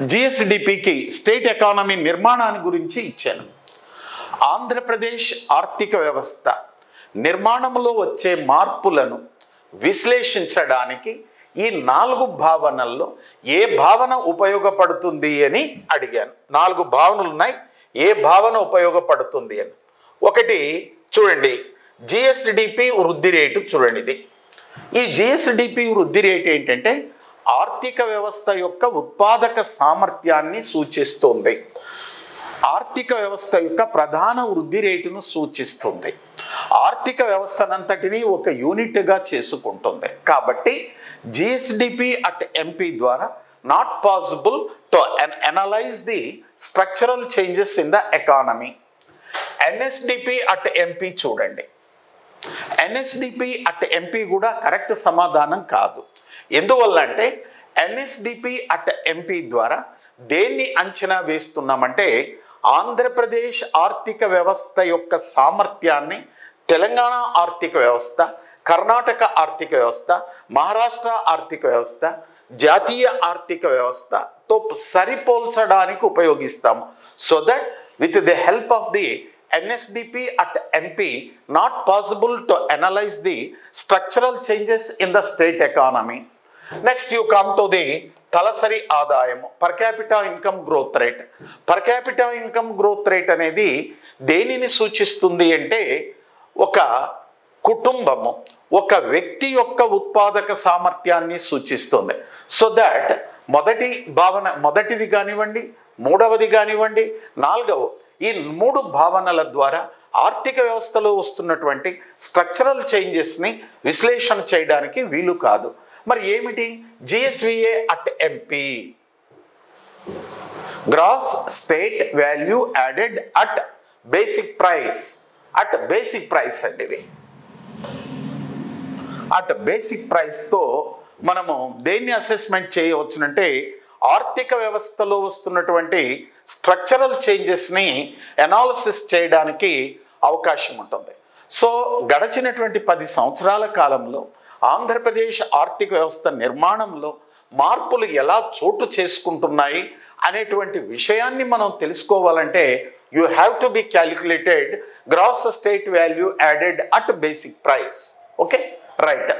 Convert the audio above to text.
జిఎస్డిపికి state economy నిర్మాణాన్ని గురించి ఇచ్చాను. ఆంధ్రప్రదేశ్ ఆర్థిక వ్యవస్థ నిర్మాణంలో వచ్చే మార్పులను విశ్లేషించడానికి ఈ 4 భావనల్లో ఏ భావన ఉపయోగపడుతుంది అని అడిగాను. 4 భావనలు ఉన్నాయి, ఏ భావన ఉపయోగపడుతుంది అని. ఒకటి చూడండి, జిఎస్డిపి వృద్ధి రేటు. చూడండి, ఇది ఈ జిఎస్డిపి వృద్ధి రేటు ఏంటంటే ఆర్థిక వ్యవస్థ యొక్క ఉత్పాదక సామర్థ్యాన్ని సూచిస్తుంది. ఆర్థిక వ్యవస్థ యొక్క ప్రధాన వృద్ధి రేటును సూచిస్తుంది. ఆర్థిక వ్యవస్థనంతటినీ ఒక యూనిట్గా చేసుకుంటుంది. కాబట్టి జిఎస్డిపి అట్ ఎంపీ ద్వారా not possible to analyse the structural changes in the economy. NSDP at MP చూడండి, ఎన్ఎస్డిపి అట్ ఎంపీ కూడా కరెక్ట్ సమాధానం కాదు. ఎందువల్ల అంటే ఎన్ఎస్డిపి అట్ ఎంపీ ద్వారా దేన్ని అంచనా వేస్తున్నామంటే ఆంధ్రప్రదేశ్ ఆర్థిక వ్యవస్థ యొక్క సామర్థ్యాన్ని తెలంగాణ ఆర్థిక వ్యవస్థ, కర్ణాటక ఆర్థిక వ్యవస్థ, మహారాష్ట్ర ఆర్థిక వ్యవస్థ, జాతీయ ఆర్థిక వ్యవస్థతో సరిపోల్చడానికి ఉపయోగిస్తాము. So that with the help of the NSDP at MP not possible to analyze the structural changes in the state economy. Next you come to the తలసరి ఆదాయము, per capita income growth rate. Per capita income growth rate అనేది దేనిని సూచిస్తుంది అంటే ఒక కుటుంబము, ఒక వ్యక్తి యొక్క ఉత్పాదక సామర్థ్యాన్ని సూచిస్తుంది. సో దట్ మొదటి భావన, మొదటిది కానివ్వండి, మూడవది కానివ్వండి, నాలుగవ, ఈ 3 భావనల ద్వారా ఆర్థిక వ్యవస్థలో వస్తున్నటువంటి స్ట్రక్చరల్ చేంజెస్ని విశ్లేషణ చేయడానికి వీలు కాదు. మరి ఏమిటి GSVA at MP? Gross state value added at basic price. At basic price అండి ఇది. అట్ బేసిక్ ప్రైస్తో మనము దేన్ని అసెస్మెంట్ చేయవచ్చునంటే ఆర్థిక వ్యవస్థలో వస్తున్నటువంటి స్ట్రక్చరల్ చేంజెస్ని అనాలిసిస్ చేయడానికి అవకాశం ఉంటుంది. సో గడిచినటువంటి 10 సంవత్సరాల కాలంలో ఆంధ్రప్రదేశ్ ఆర్థిక వ్యవస్థ నిర్మాణంలో మార్పులు ఎలా చోటు చేసుకుంటున్నాయి అనేటువంటి విషయాన్ని మనం తెలుసుకోవాలంటే you have to be calculated gross state value added at basic price. Okay, right.